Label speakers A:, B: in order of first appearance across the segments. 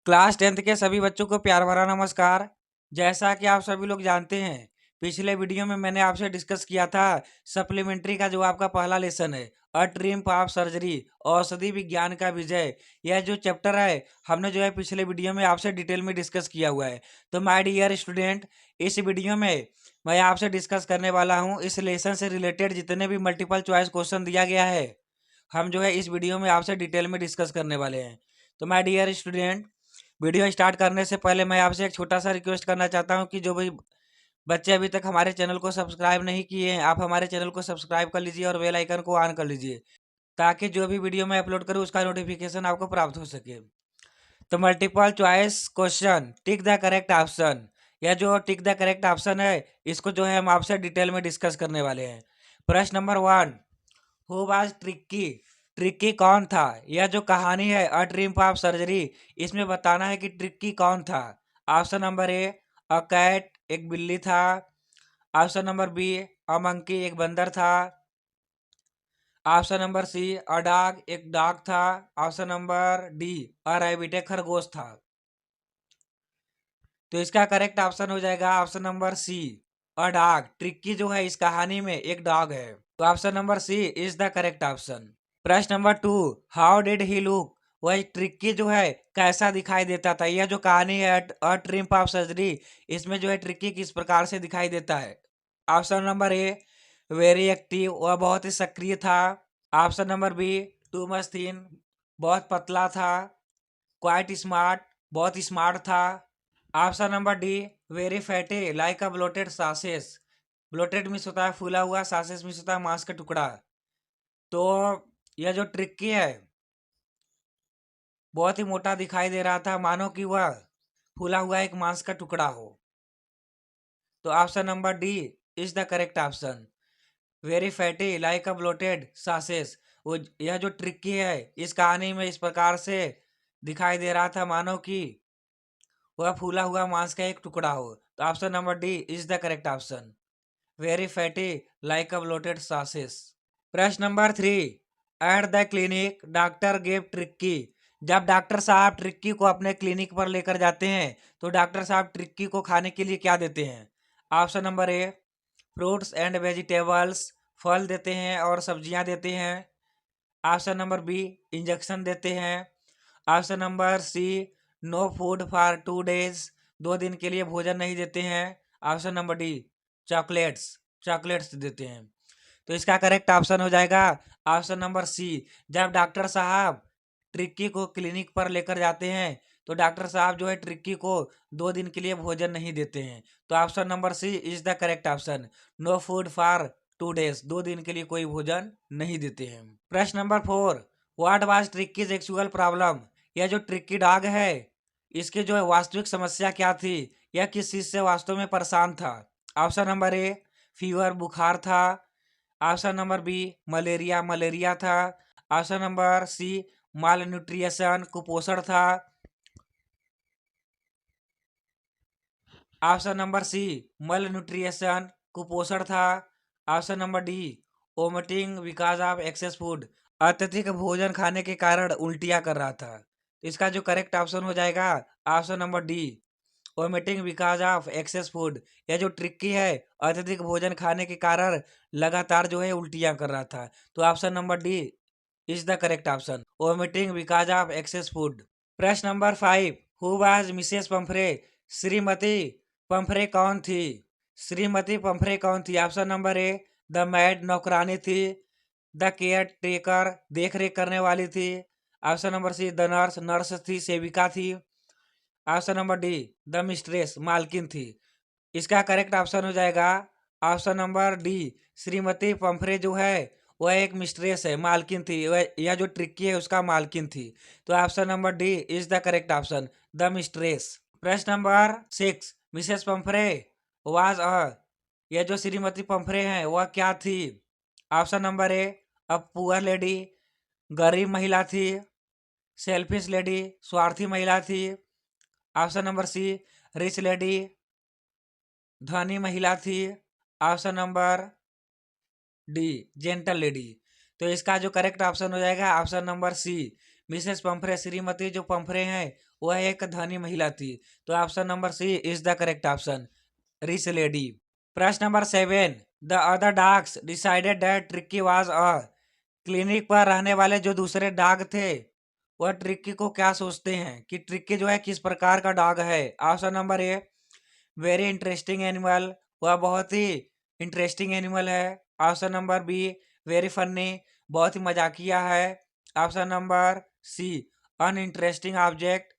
A: Class 10th के सभी बच्चों को प्यार भरा नमस्कार। जैसा कि आप सभी लोग जानते हैं, पिछले वीडियो में मैंने आपसे डिस्कस किया था सप्लीमेंट्री का जो आपका पहला लेसन है, अ ट्रिम्प ऑफ सर्जरी, औषधि विज्ञान का विजय। यह जो चैप्टर है, हमने जो है पिछले वीडियो में आपसे डिटेल में डिस्कस किया हुआ है। तो माय डियर स्टूडेंट, इस वीडियो में मैं आपसे डिस्कस करने वाला हूँ इस लेसन से रिलेटेड जितने भी मल्टीपल चॉइस क्वेश्चन दिया गया है, हम जो है इस वीडियो में आपसे डिटेल में डिस्कस करने वाले हैं। तो my dear student, video start करने से पहले मैं आपसे एक छोटा सा रिक्वेस्ट करना चाहता हूं कि जो भी बच्चे अभी तक हमारे चैनल को सब्सक्राइब नहीं किए हैं, आप हमारे चैनल को सब्सक्राइब कर लीजिए और बेल आइकन को ऑन कर लीजिए, ताकि जो भी वीडियो मैं अपलोड करूं उसका नोटिफिकेशन आपको प्राप्त हो सके। तो multiple choice question, tick the correct option. यह जो टिक द करेक्ट ऑप्शन है, इसको जो है हम आपसे डिटेल में डिस्कस करने वाले हैं। प्रश्न number 1, who was tricky? Tricky कौन था? यह जो कहानी है अ ड्रीम ऑफ सर्जरी, इसमें बताना है कि ट्रिक्की कौन था। Option number A, a cat, एक बिल्ली था। Option number B, a monkey, एक बंदर था। Option number C, a dog, एक डॉग था। Option number D, a rabbit, एक खरगोश था। तो इसका करेक्ट ऑप्शन हो जाएगा option number C, a dog. Tricki जो है इस कहानी में एक डॉग है। तो option number C is the correct option. प्रश्न number 2, how did he look? वह ट्रिक्की जो है कैसा दिखाई देता था? यह जो कहानी है अ ट्रिम्प ऑफ सर्जरी, इसमें जो है ट्रिक्की किस प्रकार से दिखाई देता है? Option number A, very active, वह बहुत ही सक्रिय था। Option number B, too much thin, बहुत पतला था। क्वाइट स्मार्ट, बहुत स्मार्ट था। Option number D, very fatty, like a bloated sausage. Bloated means होता है फूला हुआ, सासेस मीन्स होता है मांस का टुकड़ा। तो यह जो ट्रिक्की है बहुत ही मोटा दिखाई दे रहा था, मानो कि वह फूला हुआ एक मांस का टुकड़ा हो। तो option number D is the correct option, very fatty like a bloated sauces. वो यह जो ट्रिक्की है इस कहानी में इस प्रकार से दिखाई दे रहा था, मानो कि वह फूला हुआ मांस का एक टुकड़ा हो। तो option number D is the correct option, very fatty like a bloated sausages. प्रश्न number 3, at the clinic doctor gave Tricki. जब डॉक्टर साहब ट्रिक्की को अपने क्लिनिक पर लेकर जाते हैं, तो डॉक्टर साहब ट्रिक्की को खाने के लिए क्या देते हैं? Option number A, fruits and vegetables, फल देते हैं और सब्जियां देते हैं। ऑप्शन नंबर बी, इंजेक्शन देते हैं। Option number C, no food for 2 days, 2 दिन के लिए भोजन नहीं देते हैं। Option number D, chocolates, chocolates देते हैं। तो इसका करेक्ट ऑप्शन हो जाएगा ऑप्शन नंबर सी। जब डॉक्टर साहब ट्रिक्की को क्लिनिक पर लेकर जाते हैं, तो डॉक्टर साहब जो है ट्रिक्की को 2 दिन के लिए भोजन नहीं देते हैं। तो option number C is the correct option, no food for 2 days, 2 दिन के लिए कोई भोजन नहीं देते हैं। प्रश्न number 4, what was tricky actual problem? यह जो ट्रिक्की डॉग है, इसकी जो है वास्तविक समस्या क्या थी? यह किस चीज से वास्तव में परेशान था? ऑप्शन नंबर ए, फीवर, बुखार था। Option number B, malaria, malaria था। Option number C, malnutrition, कुपोषण था। Option number C, malnutrition, कुपोषण था। Option number D, vomiting because of excess food, अत्यधिक भोजन खाने के कारण उल्टियाँ कर रहा था। तो इसका जो करेक्ट ऑप्शन हो जाएगा option number D, vomiting because of excess food. यह जो ट्रिक्की है अत्यधिक भोजन खाने के कारण लगातार जो है उल्टियाँ कर रहा था। तो option number D is the correct option, vomiting because of excess food. प्रश्न number 5, who was Mrs Pumphrey? श्रीमती पंफरे कौन थी? श्रीमती पंफरे कौन थी? Option number A, the maid, नौकरानी थी। द केयर टेकर, देख रेख करने वाली थी। Option number C, the nurse, nurse थी, सेविका थी। Option number D, the mistress, मालकिन थी। इसका करेक्ट ऑप्शन हो जाएगा ऑप्शन नंबर डी, श्रीमती पंफरे जो है वह एक मिस्ट्रेस है, मालकिन थी। वह यह जो ट्रिक्की है उसका मालकिन थी। तो option number D is the correct option, the mistress. प्रश्न number 6, Mrs Pumphrey was a, यह जो श्रीमती पंफरे हैं वह क्या थी? Option number A, a poor lady, गरीब महिला थी। सेल्फिश लेडी, स्वार्थी महिला थी। Option number C, rich lady, धनी महिला थी। Option number D, gentle lady. तो इसका जो करेक्ट ऑप्शन हो जाएगा option number C, Mrs Pumphrey, श्रीमती जो पंफरे हैं वह एक धनी महिला थी। तो option number C is the correct option, rich lady. प्रश्न number 7, the other dogs decided that Tricki was a. Clinic पर रहने वाले जो दूसरे डॉग थे वह ट्रिक्की को क्या सोचते हैं कि ट्रिक्की जो है किस प्रकार का डॉग है। Option number A, very interesting animal, वह बहुत ही इंटरेस्टिंग एनिमल है। Option number B, very funny, बहुत ही मजाकिया है। Option number C, uninteresting object,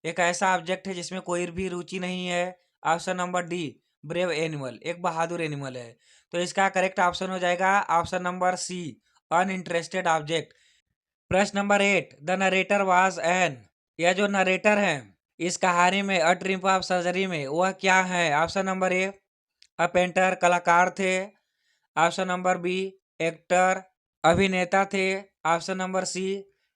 A: एक ऐसा ऑब्जेक्ट है जिसमें कोई भी रुचि नहीं है। Option number D, brave animal, एक बहादुर एनिमल है। तो इसका करेक्ट ऑप्शन हो जाएगा option number C, uninterested object. प्रश्न number 8, the narrator was an. यह जो नरेटर है इस कहानी में अ ट्रिम्प ऑफ सर्जरी में वह क्या है। Option number A, a painter, कलाकार थे। ऑप्शन नंबर बी, एक्टर, अभिनेता थे। ऑप्शन नंबर सी,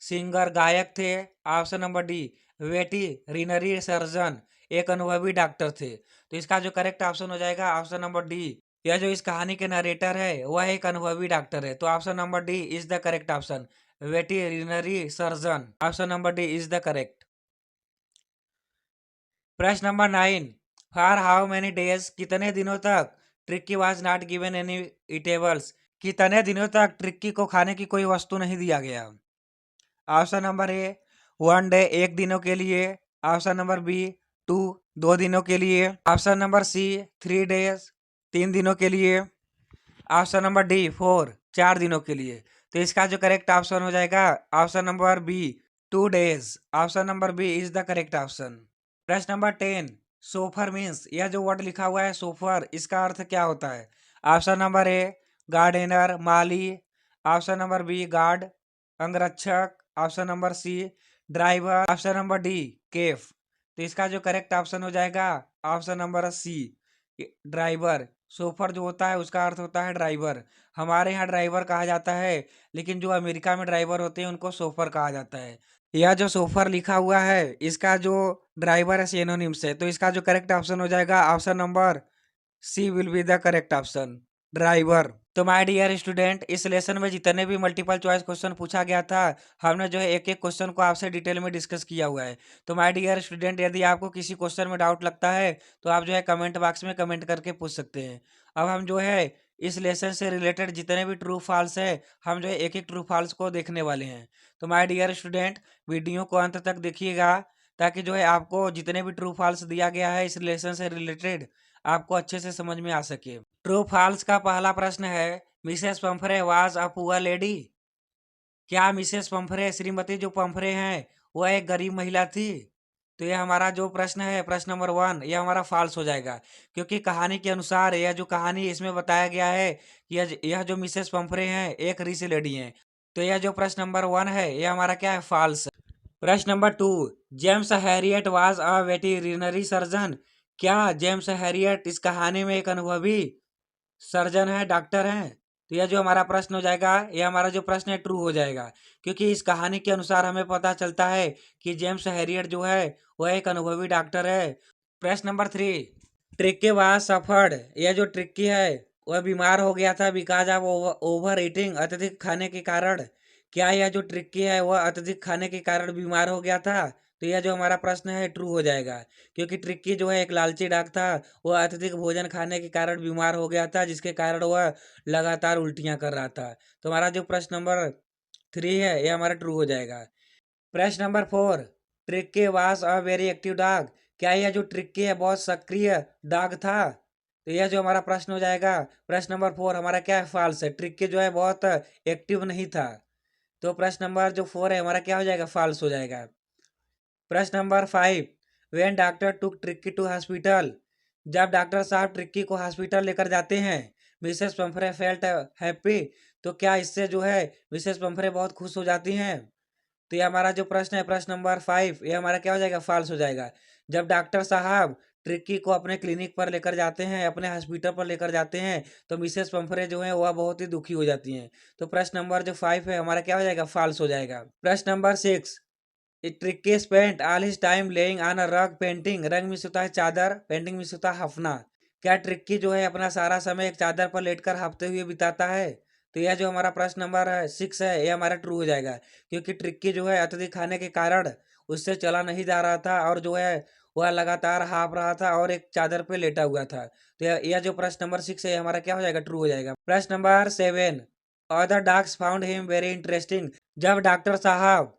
A: सिंगर, गायक थे। Option number D, veterinary surgeon, एक अनुभवी डॉक्टर थे। तो इसका जो करेक्ट ऑप्शन हो जाएगा ऑप्शन नंबर डी, यह जो इस कहानी के नरेटर है वह एक अनुभवी डॉक्टर है। तो option number D is the correct option, veterinary surgeon. Option number D is the correct. प्रश्न number 9, for how many days, कितने दिनों तक Tricki was not given any eatables, कितने दिनों तक ट्रिक्की को खाने की कोई वस्तु नहीं दिया गया। ऑप्शन नंबर ए, 1 डे, एक दिनों के लिए। ऑप्शन नंबर बी, 2, 2 दिनों के लिए। ऑप्शन नंबर सी, 3 डेज, 3 दिनों के लिए। ऑप्शन नंबर डी, 4, 4 दिनों के लिए। तो इसका जो करेक्ट ऑप्शन हो जाएगा option number B, 2 days. Option number B is the correct option. प्रश्न नंबर 10, सोफर मीन्स, यह जो वर्ड लिखा हुआ है सोफर, इसका अर्थ क्या होता है। ऑप्शन नंबर ए, गार्डनर, माली। ऑप्शन नंबर बी, गार्ड, अंगरक्षक। Option number C, driver. Option number D, chef. तो इसका जो करेक्ट ऑप्शन हो जाएगा option number C, driver. Chauffeur जो होता है उसका अर्थ होता है ड्राइवर। हमारे यहाँ ड्राइवर कहा जाता है, लेकिन जो अमेरिका में ड्राइवर होते हैं उनको सोफर कहा जाता है। यह जो सोफर लिखा हुआ है इसका जो ड्राइवर है सिनोनिम्स है। तो इसका जो करेक्ट ऑप्शन हो जाएगा option number C will be the correct option, driver. तो माय डियर स्टूडेंट, इस लेसन में जितने भी मल्टीपल चॉइस क्वेश्चन पूछा गया था हमने जो है एक एक क्वेश्चन को आपसे डिटेल में डिस्कस किया हुआ है। तो माय डियर स्टूडेंट, यदि आपको किसी क्वेश्चन में डाउट लगता है तो आप जो है कमेंट बॉक्स में कमेंट करके पूछ सकते हैं। अब हम जो है इस लेसन से रिलेटेड जितने भी ट्रू फॉल्स है हम जो है एक एक ट्रू फॉल्स को देखने वाले हैं। तो माय डियर स्टूडेंट, वीडियो को अंत तक देखिएगा ताकि जो है आपको जितने भी ट्रू फॉल्स दिया गया है इस रिलेशन से रिलेटेड आपको अच्छे से समझ में आ सके। ट्रू फॉल्स का पहला प्रश्न है, Mrs Pumphrey was a poor lady. क्या मिसेस पंफरे, श्रीमती जो पंफरे हैं वह एक गरीब महिला थी। तो यह हमारा जो प्रश्न है प्रश्न नंबर 1 यह हमारा फॉल्स हो जाएगा, क्योंकि कहानी के अनुसार यह जो कहानी इसमें बताया गया है यह जो मिसेस पंफरे हैं एक रिच लेडी हैं। तो यह जो प्रश्न नंबर 1 है यह हमारा क्या है, फॉल्स। प्रश्न number 2, James Harriet was a veterinary surgeon. क्या जेम्स हैरियट इस कहानी में एक अनुभवी सर्जन है, डॉक्टर हैं। तो यह जो हमारा प्रश्न हो जाएगा यह हमारा जो प्रश्न है ट्रू हो जाएगा, क्योंकि इस कहानी के अनुसार हमें पता चलता है कि जेम्स हैरियट जो है वह एक अनुभवी डॉक्टर है। प्रश्न नंबर 3, ट्रिक्की वाज सफर्ड। यह जो ट्रिक्की है वह बीमार हो गया था बिकॉज ऑफ ओवर ईटिंग, अत्यधिक खाने के कारण। क्या यह जो ट्रिक्की है वह अत्यधिक खाने के कारण बीमार हो गया था। तो यह जो हमारा प्रश्न है ट्रू हो जाएगा, क्योंकि ट्रिक्की जो है एक लालची डॉग था, वह अत्यधिक भोजन खाने के कारण बीमार हो गया था जिसके कारण वह लगातार उल्टियां कर रहा था। तो हमारा जो प्रश्न नंबर 3 है यह हमारा ट्रू हो जाएगा। प्रश्न number 4, tricky was a very active dog. क्या यह जो ट्रिक्की है बहुत सक्रिय डॉग था। तो यह जो हमारा प्रश्न हो जाएगा प्रश्न नंबर 4 हमारा क्या है, फॉल्स है। ट्रिक्की जो है बहुत एक्टिव नहीं था। तो प्रश्न नंबर जो 4 है हमारा क्या हो जाएगा, फॉल्स हो जाएगा। प्रश्न number 5, when doctor took Tricki to hospital. जब डॉक्टर साहब ट्रिक्की को हॉस्पिटल लेकर जाते हैं, मिसेस पंफरे फेल्ट हैप्पी। तो क्या इससे जो है मिसेस पंफरे बहुत खुश हो जाती हैं। तो ये हमारा जो प्रश्न है प्रश्न नंबर 5 ये हमारा क्या हो जाएगा, फॉल्स हो जाएगा। जब डॉक्टर साहब ट्रिक्की को अपने क्लिनिक पर लेकर जाते हैं, अपने हॉस्पिटल पर लेकर जाते हैं, तो मिसेस पंफरे जो है वह बहुत ही दुखी हो जाती हैं। तो प्रश्न नंबर जो 5 है हमारा क्या हो जाएगा, फॉल्स हो जाएगा। प्रश्न number 6, tricky spent all his time laying on a रग पेंटिंग। रंग मिस होता है चादर, पेंटिंग मिस होता है हफना। क्या ट्रिक्की जो है अपना सारा समय एक चादर पर लेटकर हफ्ते हुए बिताता है। तो यह जो हमारा प्रश्न नंबर 6 है यह हमारा ट्रू हो जाएगा, क्योंकि ट्रिक्की जो है अत्यधिक खाने के कारण उससे चला नहीं जा रहा था और जो है वह लगातार हाँफ रहा था और एक चादर पे लेटा हुआ था। तो यह जो प्रश्न नंबर 6 है, हमारा क्या हो जाएगा? ट्रू हो जाएगा। प्रश्न number 7, other dogs found him very interesting. जब डॉक्टर साहब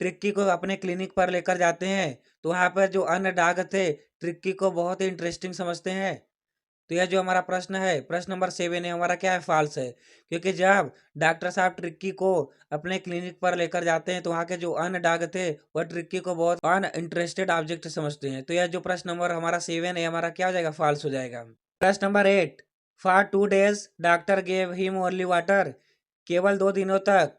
A: ट्रिक्की को अपने क्लिनिक पर लेकर जाते हैं, तो वहाँ पर जो अन्य डॉग थे, ट्रिक्की को बहुत ही इंटरेस्टिंग समझते हैं। तो यह जो हमारा प्रश्न है, प्रश्न नंबर 7 है, हमारा क्या है? फॉल्स है। क्योंकि जब डॉक्टर साहब ट्रिक्की को अपने क्लिनिक पर लेकर जाते हैं, तो वहाँ के जो अन्य डॉग थे, वह ट्रिक्की को बहुत अनइंटरेस्टेड ऑब्जेक्ट समझते हैं। तो यह जो प्रश्न नंबर हमारा 7 है, हमारा क्या हो जाएगा? फॉल्स हो जाएगा। प्रश्न number 8, for 2 days doctor gave him only water. केवल 2 दिनों तक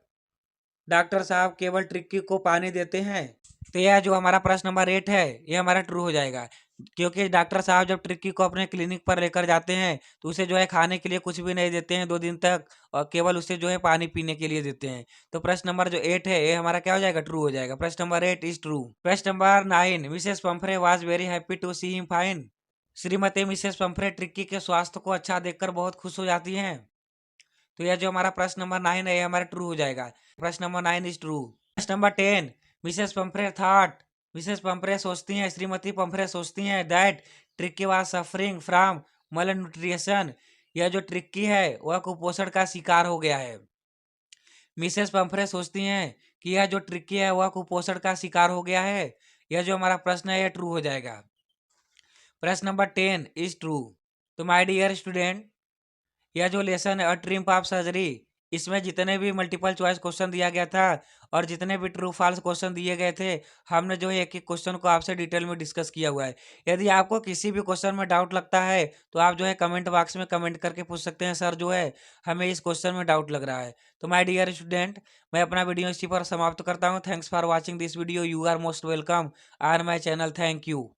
A: डॉक्टर साहब केवल ट्रिक्की को पानी देते हैं। तो यह जो हमारा प्रश्न नंबर 8 है, ये हमारा ट्रू हो जाएगा। क्योंकि डॉक्टर साहब जब ट्रिक्की को अपने क्लिनिक पर लेकर जाते हैं, तो उसे जो है खाने के लिए कुछ भी नहीं देते हैं 2 दिन तक, और केवल उसे जो है पानी पीने के लिए देते हैं। तो प्रश्न नंबर जो 8 है, ये हमारा क्या हो जाएगा? ट्रू हो जाएगा। प्रश्न नंबर 8 इज ट्रू। प्रश्न number 9, Mrs Pumphrey was very happy to see him fine. श्रीमती मिसेस पंफरे ट्रिक्की के स्वास्थ्य को अच्छा देखकर बहुत खुश हो जाती हैं। तो यह जो हमारा प्रश्न नंबर 9 है, ये हमारा ट्रू हो जाएगा। प्रश्न नंबर 9 इज ट्रू। प्रश्न नंबर 10, मिसेस पंफरे थॉट। मिसेस पंफरे सोचती हैं, श्रीमती पंफरे सोचती हैं that Tricki was suffering from malnutrition। यह जो ट्रिक्की है वह कुपोषण का शिकार हो गया है। मिसेस पंफरे सोचती हैं कि यह जो ट्रिक्की है वह कुपोषण का शिकार हो गया है। यह जो हमारा प्रश्न है, यह ट्रू हो जाएगा। प्रश्न नंबर 10 इज ट्रू। तो माय डियर स्टूडेंट, यह जो लेसन है ट्रिम्प ऑफ सर्जरी, इसमें जितने भी मल्टीपल चॉइस क्वेश्चन दिया गया था और जितने भी ट्रू फॉल्स क्वेश्चन दिए गए थे, हमने जो है एक एक क्वेश्चन को आपसे डिटेल में डिस्कस किया हुआ है। यदि आपको किसी भी क्वेश्चन में डाउट लगता है, तो आप जो है कमेंट बॉक्स में कमेंट करके पूछ सकते हैं, सर जो है हमें इस क्वेश्चन में डाउट लग रहा है। तो माय डियर स्टूडेंट, मैं अपना वीडियो इसी पर समाप्त करता हूँ। Thanks for watching this video. You are most welcome on my channel. Thank you.